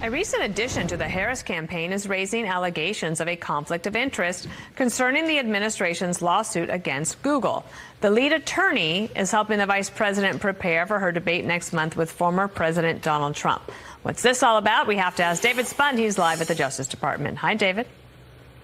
A recent addition to the Harris campaign is raising allegations of a conflict of interest concerning the administration's lawsuit against Google. The lead attorney is helping the vice president prepare for her debate next month with former President Donald Trump. What's this all about? We have to ask David Spund. He's live at the Justice Department. Hi, David.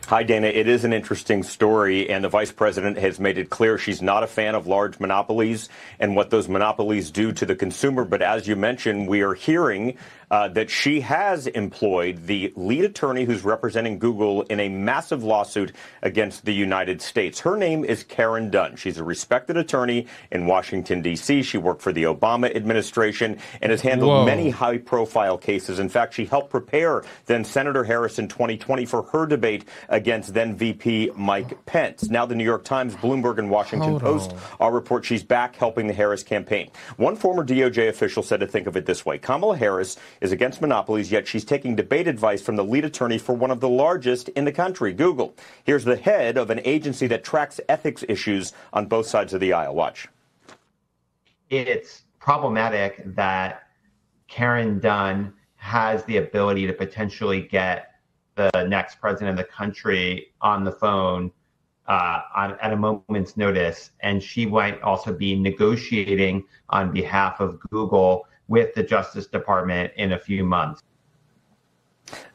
Hi, Dana. It is an interesting story, and the vice president has made it clear she's not a fan of large monopolies and what those monopolies do to the consumer. But as you mentioned, we are hearing that she has employed the lead attorney who's representing Google in a massive lawsuit against the United States. Her name is Karen Dunn. She's a respected attorney in Washington, D.C. She worked for the Obama administration and has handled many high-profile cases. In fact, she helped prepare then Senator Harris in 2020 for her debate against then VP Mike Pence. Now the New York Times, Bloomberg, and Washington Post all report she's back helping the Harris campaign. One former DOJ official said to think of it this way: Kamala Harris is against monopolies, yet she's taking debate advice from the lead attorney for one of the largest in the country, Google. Here's the head of an agency that tracks ethics issues on both sides of the aisle. Watch. It's problematic that Karen Dunn has the ability to potentially get the next president of the country on the phone at a moment's notice, and she might also be negotiating on behalf of Google with the Justice Department in a few months.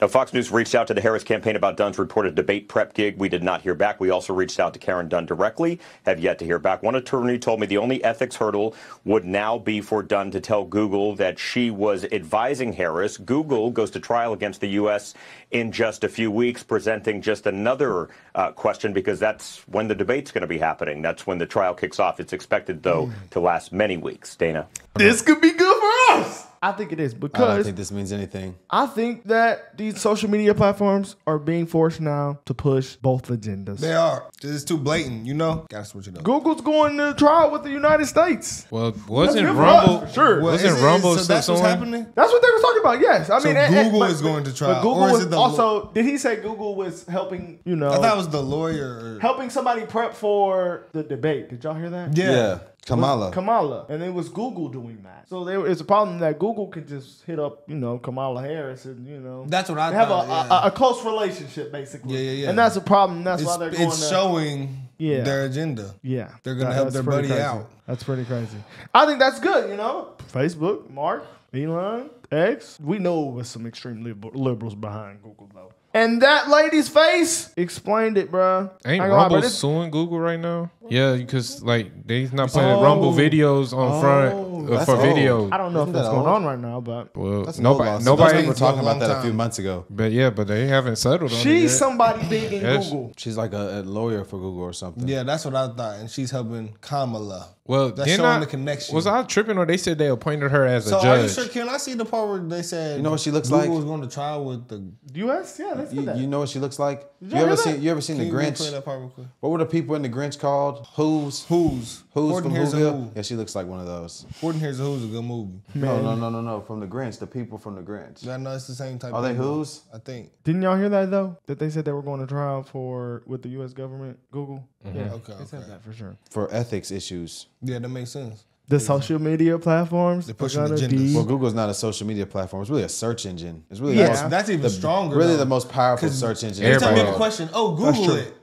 Now, Fox News reached out to the Harris campaign about Dunn's reported debate prep gig. We did not hear back. We also reached out to Karen Dunn directly, have yet to hear back. One attorney told me the only ethics hurdle would now be for Dunn to tell Google that she was advising Harris. Google goes to trial against the U.S. in just a few weeks, presenting just another question, because that's when the debate's going to be happening. That's when the trial kicks off. It's expected, though, to last many weeks. Dana? This could be good for us. I think it is, because I don't think this means anything. I think that these social media platforms are being forced now to push both agendas. They are. It's too blatant, you know? Gotta switch it up. Google's going to trial with the United States. Well, wasn't Rumble for sure? Wasn't Rumble so that's what's happening? That's what they were talking about. Yes, I mean, Google is going to trial. But Google or is was it the also. Did he say Google was helping? You know, I thought it was the lawyer. Helping somebody prep for the debate. Did y'all hear that? Yeah. Kamala. And it was Google doing that. So it's a problem that Google can just hit up, Kamala Harris and, That's what I have thought. a close relationship, basically. Yeah. And that's a problem. That's why they're going It's showing their agenda. Yeah. They're going to help their buddy out. That's pretty crazy. I think that's good, Facebook, Mark, Elon, X. We know there's some extreme liberals behind Google, though. And that lady's face explained it, bro. Ain't Rumble suing Google right now? Yeah, because they's not playing Rumble videos on front for videos. I don't know if that's going on right now, but nobody were talking about that a few months ago. But but they haven't settled on it. She's somebody big in Google. She's like a lawyer for Google or something. Yeah, that's what I thought, and she's helping Kamala. Well, that's showing the connection. Was I tripping, or they said they appointed her as a judge? Are you sure? Can I see the part where they said what she looks Google like? was going to trial with the U.S.? Yeah, they said that. You know what she looks like? You ever seen the Grinch? Play that part real quick? What were the people in the Grinch called? Who's Gordon from Here's a Whoville? Who. Yeah, she looks like one of those. Gordon Here's a Who's a good movie. No. From the Grinch, the people from the Grinch. Yeah, no, it's the same type. Are they Who's? I think. Didn't y'all hear that though? That they said they were going to trial with the U.S. government, Google. Mm-hmm. Yeah, Okay. They said that for sure. For ethics issues. Yeah, that makes sense. The social media platforms. They're pushing agendas. Well, Google's not a social media platform. It's really a search engine. It's really that's even stronger. Really, the most powerful search engine. Every time you have a question, Google it.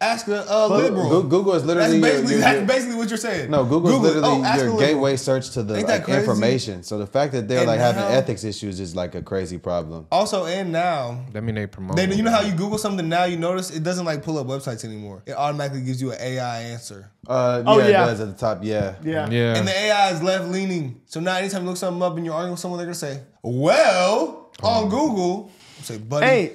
Ask a liberal. Google is literally that's basically what you're saying. No, Google is literally your gateway search to the information. So the fact that they're having ethics issues is like a crazy problem. Also, and now that mean they promote. You know how you Google something now, you notice it doesn't pull up websites anymore. It automatically gives you an AI answer. It does at the top. Yeah. And the AI is left leaning. So now anytime you look something up and you're arguing with someone, they're gonna say, "Well, on Google." Say, buddy,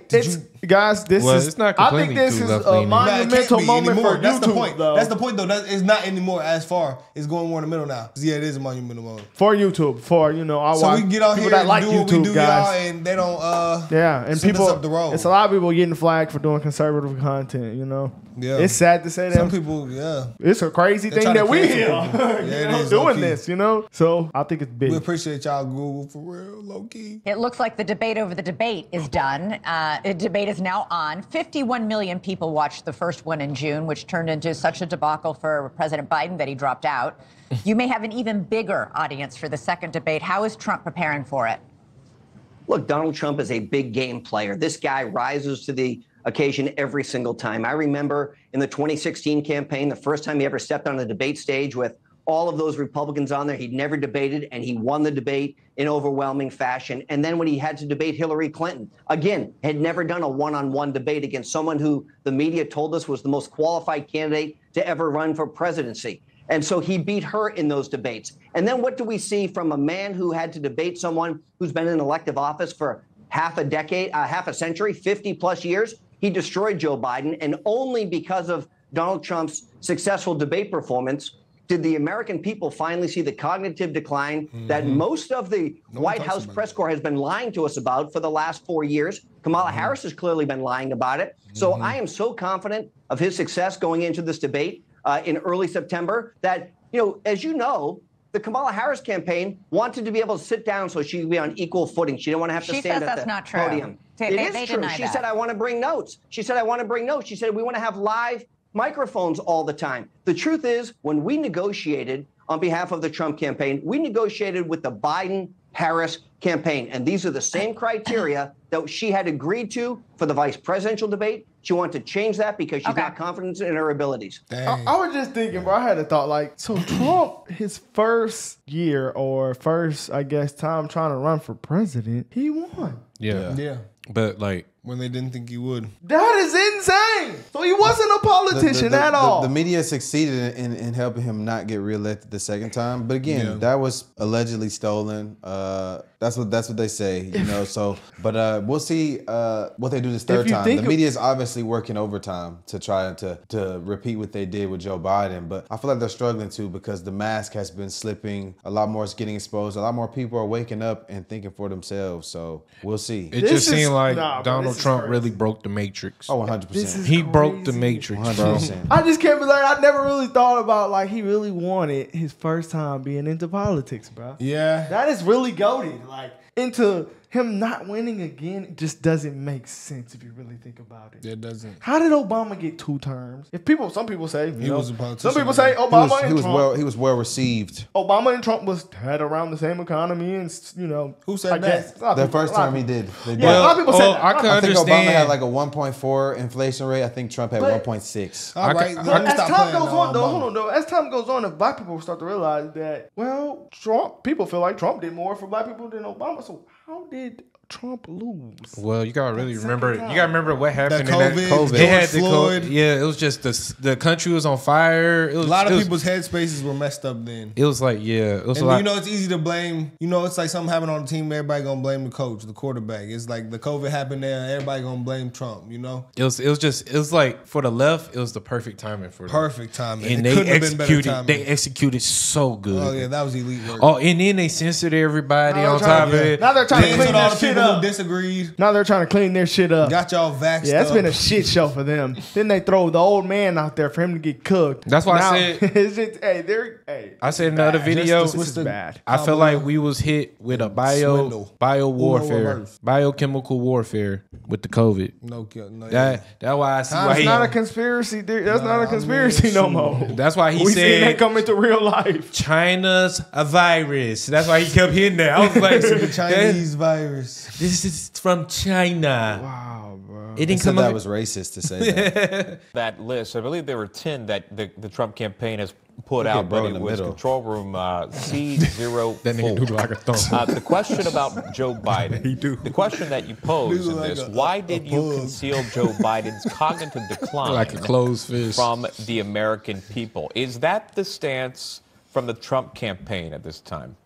guys, this is. It's not I think this is a monumental moment for YouTube. That's the point. Though. That's the point, though. It's not anymore as far. It's going more in the middle now. Yeah, it is a monumental moment for YouTube. For I so we get out here that and like do YouTube, what we do, guys. y'all, and they don't. And send people us up the road. It's a lot of people getting flagged for doing conservative content. Yeah, it's sad to say that. Some people, it's a crazy thing that we hear. Doing this. So I think it's big. We appreciate y'all, Google, for real, low key. It looks like the debate over the debate is done. The debate is now on. 51 million people watched the first one in June, which turned into such a debacle for President Biden that he dropped out. You may have an even bigger audience for the second debate. How is Trump preparing for it? Look, Donald Trump is a big game player. This guy rises to the occasion every single time. I remember in the 2016 campaign, the first time he ever stepped on a debate stage with all of those Republicans on there, he'd never debated, and he won the debate in overwhelming fashion. And then when he had to debate Hillary Clinton, again, had never done a one-on-one debate against someone who the media told us was the most qualified candidate to ever run for presidency. And so he beat her in those debates. And then what do we see from a man who had to debate someone who's been in elective office for half a decade, half a century, 50 plus years? He destroyed Joe Biden. And only because of Donald Trump's successful debate performance did the American people finally see the cognitive decline that most of the White House press corps has been lying to us about for the last 4 years. Kamala Harris has clearly been lying about it. So I am so confident of his success going into this debate in early September that, as you know, the Kamala Harris campaign wanted to be able to sit down so she could be on equal footing. She didn't want to have to stand at the podium. It is true. She said, I want to bring notes. She said, we want to have live microphones all the time. The truth is, when we negotiated on behalf of the Trump campaign, we negotiated with the Biden-Harris campaign. And these are the same criteria that she had agreed to for the vice presidential debate. She wanted to change that because she's not confident in her abilities. I was just thinking, bro, I had a thought so Trump, his first year or first, I guess, time trying to run for president, he won. Yeah. But when they didn't think he would. That is insane. So he wasn't a politician at all. The media succeeded in helping him not get reelected the second time. But again, that was allegedly stolen. That's what they say, So, but we'll see what they do this third time. The media is obviously working overtime to try to repeat what they did with Joe Biden. But I feel like they're struggling too because the mask has been slipping. A lot more is getting exposed. A lot more people are waking up and thinking for themselves. So we'll see. It just seemed like Donald Trump really broke the matrix. Oh, 100%. He broke the matrix, 100%. I just can't be I never really thought about he really wanted his first time being into politics, bro. Yeah. That is really goated. Into him not winning again just doesn't make sense if you really think about it. It doesn't. How did Obama get 2 terms? Some people say he was a politician. Some people say Obama and Trump. He was well received. Obama and Trump had around the same economy, and who said that? The first time he did. A lot of people said that. I think Obama had a 1.4 inflation rate. I think Trump had 1.6. All right. As time goes on, though, as time goes on, if black people start to realize that, people feel like Trump did more for black people than Obama. So how did Trump lose? Well, you gotta really remember. You gotta remember what happened in that COVID. They had the COVID. Yeah, it was just the country was on fire. A lot of people's headspaces were messed up then. It was it's easy to blame. It's like something happened on the team. Everybody gonna blame the coach, the quarterback. It's like the COVID happened there. Everybody gonna blame Trump. It was like for the left. It was the perfect timing for them. Perfect timing. And they executed so good. Oh yeah, that was elite work. Oh, and then they censored everybody on top of it. Now they're trying to clean that shit up. Disagreed. Now they're trying to clean their shit up. Got y'all vaxxed. Yeah, it's been a shit show for them. Then they throw the old man out there for him to get cooked. That's why I said. I said in another video. This is bad. I feel like we was hit with a biochemical warfare with the COVID. No, that's why I see why that's not a conspiracy. That's not a conspiracy no more. That's why he we said seen that come into real life. China's a virus. That's why he kept hitting that. I was like, the Chinese virus. This is from China. Wow, bro. It didn't come that was racist to say that. That list, I believe there were 10 that the Trump campaign has put out, but it was control room C04. That nigga do like a thumb. The question about Joe Biden, the question that you posed in this, why did you conceal Joe Biden's cognitive decline like a closed fish from the American people? Is that the stance from the Trump campaign at this time?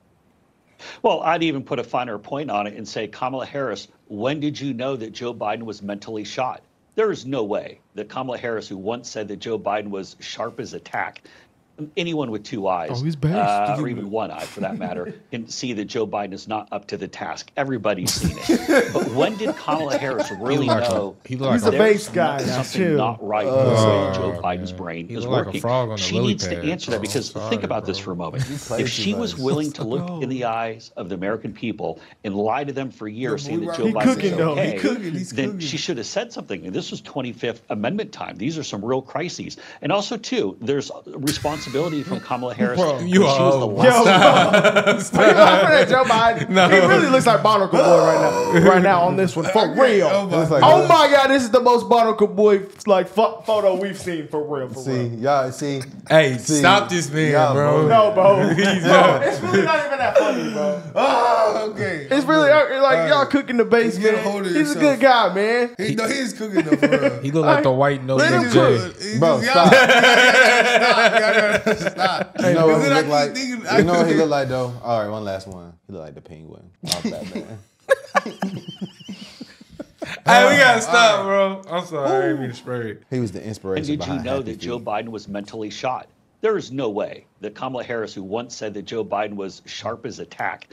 Well, I'd even put a finer point on it and say, Kamala Harris, when did you know that Joe Biden was mentally shot? There is no way that Kamala Harris, who once said that Joe Biden was sharp as a tack, anyone with 2 eyes, or even 1 eye for that matter, can see that Joe Biden is not up to the task. Everybody's seen it. But when did Kamala Harris really know he's a base guy something not right with the way Joe Biden's brain is working? She needs to answer that because think about this for a moment. If she was willing to look in the eyes of the American people and lie to them for years saying that Joe Biden is okay, then she should have said something. And this was 25th Amendment time. These are some real crises. And also, too, there's responsibility responsibility from Kamala Harris Bro, when you she was the are- last. Are you laughing at Joe Biden? No. He really looks like Barnacle Boy right now on this one for real. Oh my God, this is the most Barnacle Boy like photo we've seen for real. Hey, stop this man, bro. No, bro. He's Bro, it's really not even that funny, bro. Oh, okay. It's really like y'all cooking the basement. He's a good guy, man. He is cooking though, for real. He look like the white nose Let him of cook. Jay. Bro, stop. Stop. You know what he look like? You You know what he look like though? All right, one last one. He look like the penguin. Off Batman. Hey, we gotta stop, bro. I'm sorry, I didn't mean to spray. He was the And inspiration did you behind know Happy that Joe Feet. Biden was mentally shot? There is no way that Kamala Harris, who once said that Joe Biden was sharp as a tack,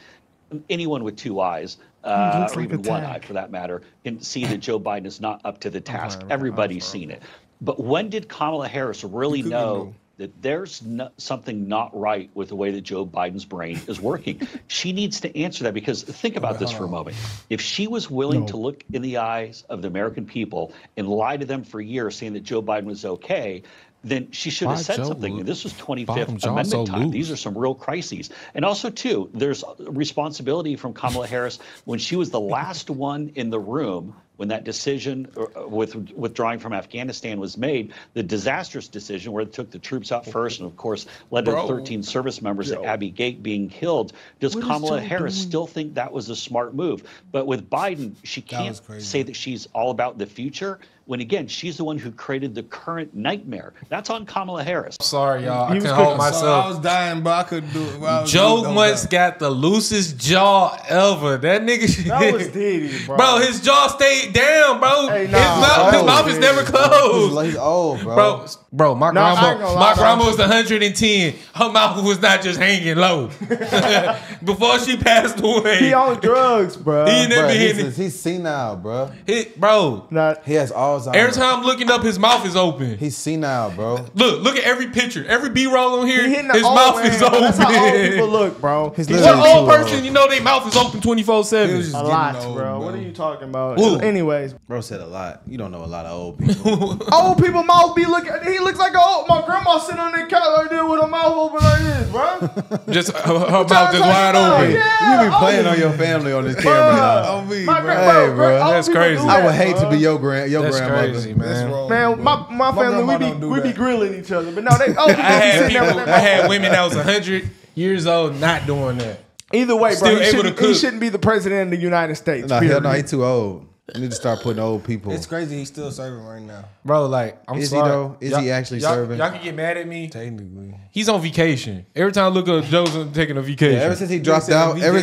anyone with two eyes, or even one eye for that matter, can see that Joe Biden is not up to the task. Everybody's seen it. But when did Kamala Harris really know that there's something not right with the way that Joe Biden's brain is working? She needs to answer that, because think about this for a moment. If she was willing to look in the eyes of the American people and lie to them for years saying that Joe Biden was okay, then she should have said something. This was 25th Amendment time. These are some real crises. And also, too, there's responsibility from Kamala Harris when she was the last one in the room when that decision with withdrawing from Afghanistan was made, the disastrous decision where it took the troops out first and, of course, led to 13 service members at Abbey Gate being killed. Does Kamala Harris still think that was a smart move? But with Biden, she can't say that she's all about the future when, again, she's the one who created the current nightmare. That's on Kamala Harris. Sorry, y'all. I can't hold myself. I was dying, but I couldn't do it. Joe must got the loosest jaw ever. That nigga. That was Diddy, bro. Bro, his jaw stayed down, bro. Hey, his mouth is never closed. He's old, bro. Bro, my grandma was 110. Her mouth was not just hanging low. Before she passed away. He on drugs, bro. He's senile, bro. He has Alzheimer's. Every time I'm looking up, his mouth is open. He's senile, bro. Look at every picture. Every B-roll on here, his the mouth is open. That's how old people look, bro. What old person, you know, their mouth is open 24/7. A lot, bro. What are you talking about? Anyways. Bro said a lot. You don't know a lot of old people. Old people mouth be looking. He looks like my grandma sitting on the couch right there with her mouth open like this, bro. Just her mouth just wide open. Yeah, you be playing on your family on this camera. On me, Hey, bro. That's crazy. I would hate to be your grandmother. Crazy, man. Man, my family, we be grilling each other, but no, they. I had women that was 100 years old not doing that. Either way, Still bro, able to cook. he shouldn't be the president of the United States. No, hell no, he too old. You need to start putting old people. It's crazy he's still serving right now. Bro, like, I'm Is sorry. he though? Is he actually serving? Y'all can get mad at me. Technically. He's on vacation. Every time I look up, Joe's taking a vacation. Yeah, ever since he dropped out, ever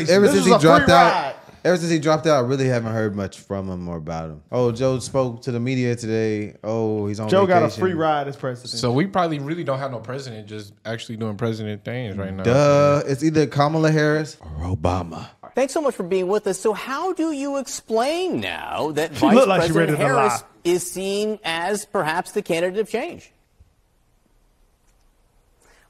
since he dropped out, I really haven't heard much from him or about him. Oh, Joe spoke to the media today. Oh, he's on Joe vacation. got a free ride as president. So we probably really don't have no president just actually doing president things right now. Duh. It's either Kamala Harris or Obama. Thanks so much for being with us. So how do you explain now that She Vice looked like she President ready to Harris lie. is seen as perhaps the candidate of change?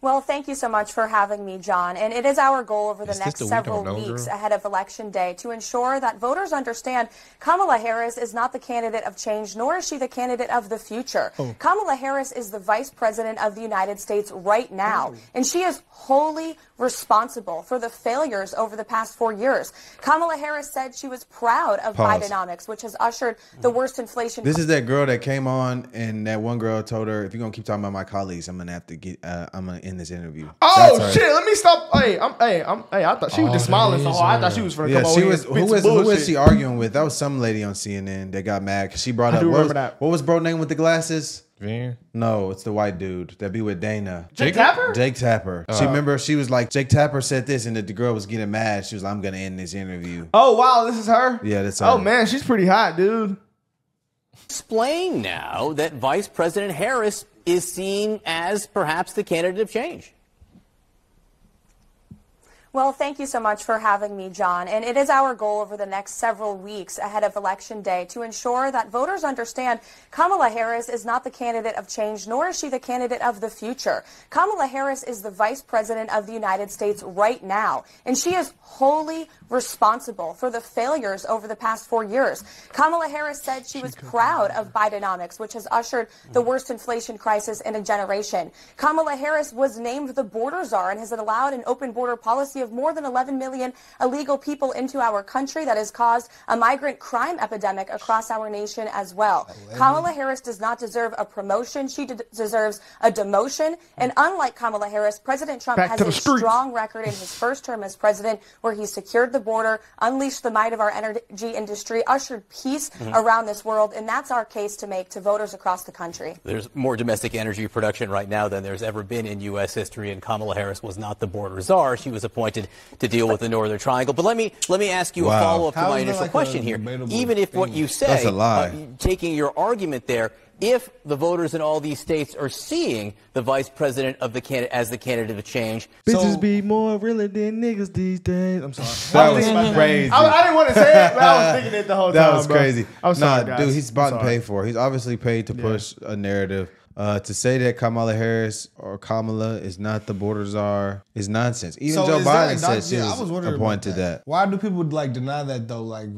Well, thank you so much for having me, John. And it is our goal over the Is this next the we several don't know, weeks girl? ahead of Election Day to ensure that voters understand Kamala Harris is not the candidate of change, nor is she the candidate of the future. Kamala Harris is the Vice President of the United States right now, and she is wholly responsible for the failures over the past 4 years. Kamala Harris said she was proud of Pause. Bidenomics, which has ushered the worst inflation. This is that girl that came on, and that one girl told her, "If you're gonna keep talking about my colleagues, I'm gonna end this interview." Oh That's her. shit! Let me stop. Hey, I thought she was just smiling so hard. I thought she was finna Yeah, come she over was. here and spit Who some was bullshit. she arguing with? That was some lady on CNN that got mad because she brought I up. do What remember was, that. what was bro name with the glasses? Van? No, it's the white dude that be with Dana. Jake Tapper? Jake Tapper. She remember she was like, Jake Tapper said this, and the girl was getting mad. She was like, "I'm gonna end this interview." Oh wow, this is her. Yeah, that's her. Oh man, she's pretty hot, dude. Explain now that Vice President Harris is seen as perhaps the candidate of change. Well, thank you so much for having me, John. And it is our goal over the next several weeks ahead of Election Day to ensure that voters understand Kamala Harris is not the candidate of change, nor is she the candidate of the future. Kamala Harris is the Vice President of the United States right now, and she is wholly responsible for the failures over the past 4 years. Kamala Harris said she was proud of Bidenomics, which has ushered the worst inflation crisis in a generation. Kamala Harris was named the border czar and has allowed an open border policy of more than 11 million illegal people into our country that has caused a migrant crime epidemic across our nation as well. Kamala Harris does not deserve a promotion. She deserves a demotion. And unlike Kamala Harris, President Trump has a strong record in his first term as president where he secured the border, unleashed the might of our energy industry, ushered peace around this world. And that's our case to make to voters across the country. There's more domestic energy production right now than there's ever been in U.S. history, and Kamala Harris was not the border czar. She was appointed to deal with the Northern Triangle. But let me ask you a follow-up to my initial question here. Even if what you say, taking your argument there, if the voters in all these states are seeing the vice president of the candidate as the candidate of change, bitches be more realer than niggas these days. I'm sorry. That was crazy. I didn't want to say it, but I was thinking it the whole time. That was crazy. I'm sorry, guys. Dude, he's about to pay for it. He's obviously paid to push a narrative. To say that Kamala Harris or Kamala is not the border czar is nonsense. Even Joe Biden said she was appointed to that. Why do people deny that though? Like,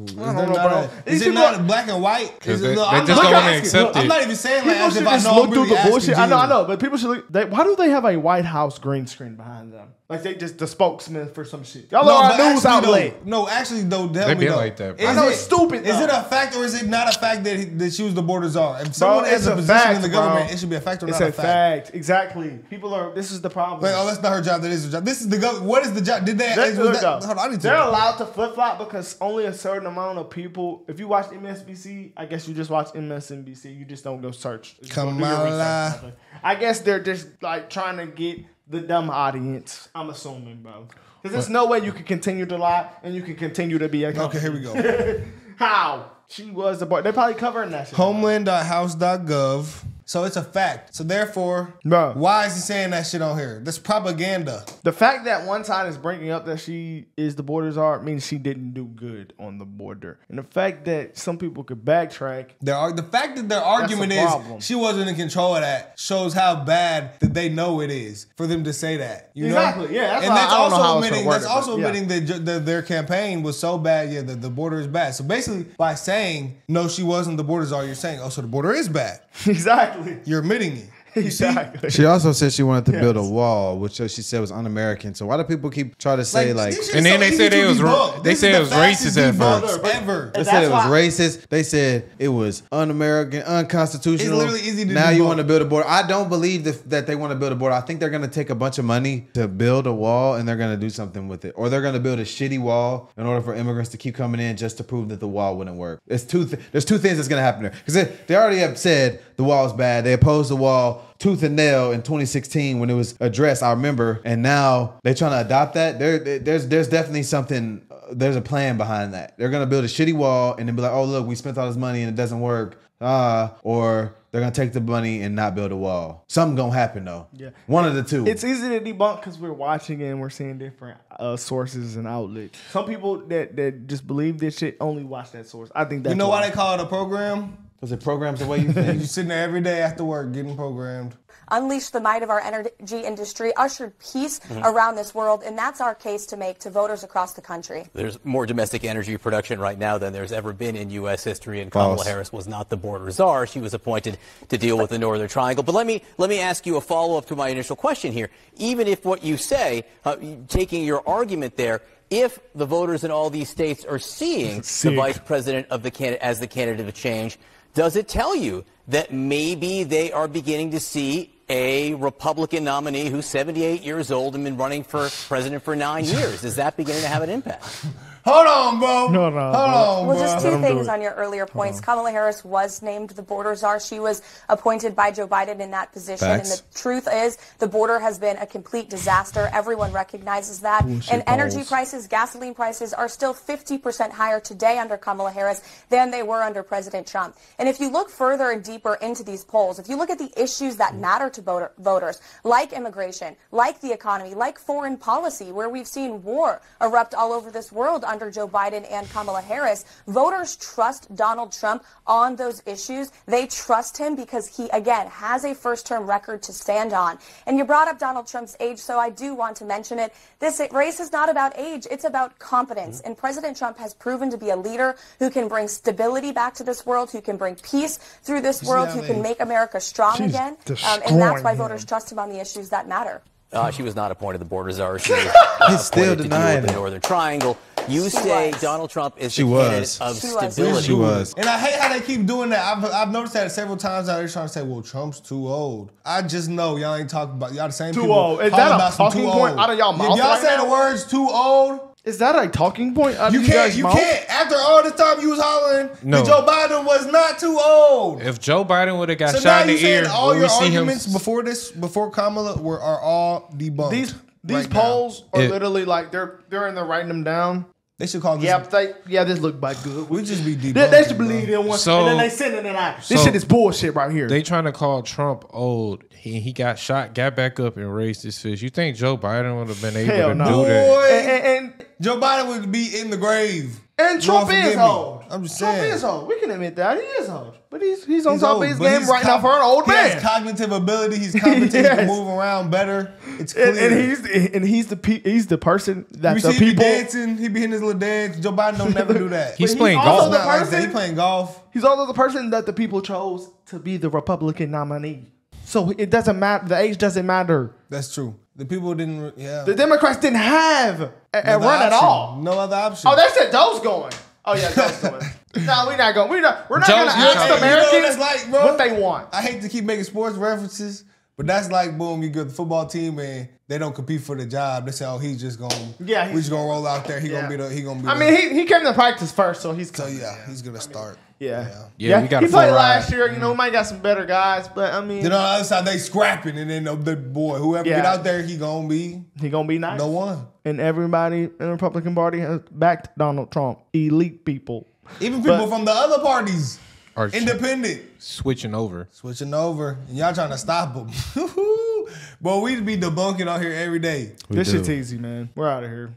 is it not black and white? Because they just don't want to accept it. I'm not even saying like as if I know. Look through the bullshit. I know, but people should look. Why do they have a White House green screen behind them? Like they just the spokesman for some shit. Y'all are a news outlet. No, actually though, they be like that. Bro. I know it's stupid. Is it a fact or is it not a fact that she was the border czar? If someone has a position in the government, it should be a fact or not a fact. Fact. Exactly. People are. This is the problem. Wait, that's not her job. That is her job. This is the government. What is the job? Did they? Hold on, I need to. They're allowed to flip flop because only a certain amount of people. If you watch MSNBC, I guess you just watch MSNBC. You just don't go search. Kamala. I guess they're just like trying to get the dumb audience. I'm assuming, bro. Because there's no way you can continue to lie and you can continue to be a company. Okay, here we go. How? She was the boy. They're probably covering that shit. Homeland.house.gov. So it's a fact. So therefore, why is he saying that shit on here? That's propaganda. The fact that one side is bringing up that she is the border czar means she didn't do good on the border. And the fact that some people could backtrack. The fact that their argument is she wasn't in control of that shows how bad that they know it is for them to say that. You know? Yeah. That's also admitting that their campaign was so bad, that the border is bad. So basically, by saying, no, she wasn't the border czar, you're saying, oh, so the border is bad. Exactly. You're admitting it. Exactly. She also said she wanted to build a wall, which she said was un-American. So why do people keep trying to say like and then they said it was racist at first. They said it was racist. They said it was un-American, unconstitutional. It's literally easy to now you want to build a border. I don't believe that they want to build a border. I think they're going to take a bunch of money to build a wall and they're going to do something with it, or they're going to build a shitty wall in order for immigrants to keep coming in just to prove that the wall wouldn't work. There's two things that's going to happen there because they already have said the wall is bad. They opposed the wall tooth and nail in 2016 when it was addressed, I remember, and now they're trying to adopt that. There's definitely something. There's a plan behind that. They're gonna build a shitty wall and then be like, oh look, we spent all this money and it doesn't work. Or they're gonna take the money and not build a wall. Something gonna happen though. Yeah, one of the two. It's easy to debunk because we're watching and we're seeing different sources and outlets. Some people that just believe this shit only watch that source. I think that's why they call it a program. Because it programs the way you think. You're sitting there every day after work getting programmed. Unleashed the might of our energy industry, ushered peace around this world, and that's our case to make to voters across the country. There's more domestic energy production right now than there's ever been in U.S. history, and Kamala Harris was not the border czar. She was appointed to deal with the Northern Triangle. But let me ask you a follow-up to my initial question here. Even if what you say, taking your argument there, if the voters in all these states are seeing the vice president of the candidate as the candidate of change, does it tell you that maybe they are beginning to see a Republican nominee who's 78 years old and been running for president for 9 years? Is that beginning to have an impact? Hold on, bro. No. Hold on, Well, bro. just two things on your earlier points. Kamala Harris was named the border czar. She was appointed by Joe Biden in that position. Facts. And the truth is, the border has been a complete disaster. Everyone recognizes that. And energy prices, gasoline prices are still 50% higher today under Kamala Harris than they were under President Trump. And if you look further and deeper into these polls, if you look at the issues that matter to voters, like immigration, like the economy, like foreign policy, where we've seen war erupt all over this world under Joe Biden and Kamala Harris, voters trust Donald Trump on those issues. They trust him because he, again, has a first-term record to stand on. And you brought up Donald Trump's age, so I do want to mention it. This race is not about age. It's about competence. And President Trump has proven to be a leader who can bring stability back to this world, who can bring peace through this world, who can make America strong again. And that's why voters trust him on the issues that matter. She was not appointed the border czar. She was He's still appointed to deal denying with the it. Northern Triangle. You say Donald Trump is the She candidate was. of She was. stability. She was. And I hate how they keep doing that. I've noticed that several times. Now they're trying to say, "Well, Trump's too old." I just know y'all ain't talking about y'all the same Too people. old. Is calling that a about some talking too point old. out of y'all mouth If y'all right say now? the words "too old," Is that a talking point out you of can't. guys' You mouth? can't. After all this time you was hollering, No. that Joe Biden was not too old. If Joe Biden would have got So now shot in you the saying ear, all will we your see him? arguments before Kamala are all debunked. These right now. polls are It- literally like they're in there writing them down. They should call this. This look back good. We just be They debunking. should believe in one, So- and then they sending it out. This so- shit is bullshit right here. They trying to call Trump old. He got shot, got back up, and raised his fist. You think Joe Biden would have been able Hell to no. do that? Boy, and Joe Biden would be in the grave. Trump Lord, is forgive me. old. I'm just Trump saying. is old. We can admit that he is old, but he's on He's top old, of his but game he's right now for an old He man. has cognitive ability. He's competent. He Yes. can move around better. It's clear. And he's the person that you the see him people. be dancing. He be hitting his little dance. Joe Biden don't never do that. He's But playing also golf. It's not like person- that. He playing golf. He's also the person that the people chose to be the Republican nominee. So it doesn't matter. The age doesn't matter. That's true. The people didn't. Yeah. The Democrats didn't have a Another run at option. all. No other option. Oh, they said Doe's going. Oh yeah, Doe's going. No, we're not going. We're not going to Joe's ask not the coming. Americans You know what that's like, bro? what they want. I hate to keep making sports references, but that's like, boom, you get the football team and they don't compete for the job. They say, oh, he's just going. Yeah, we just gonna roll out there. He Yeah. gonna be the. He gonna be. I the, mean, he came to practice first, so he's So coming. yeah, he's gonna start. Yeah. Yeah, we got he a full played ride. last year. You know, we might got some better guys, but I mean, Then on the other side, they scrapping, and then the boy, whoever get Yeah. out there, he gonna be he gonna be nice. no one. And everybody in the Republican Party has backed Donald Trump. Elite people. Even people But- from the other parties, Are independent, switching over. switching over, and y'all trying to stop them. But we be debunking out here every day. This shit's easy, man. We're out of here.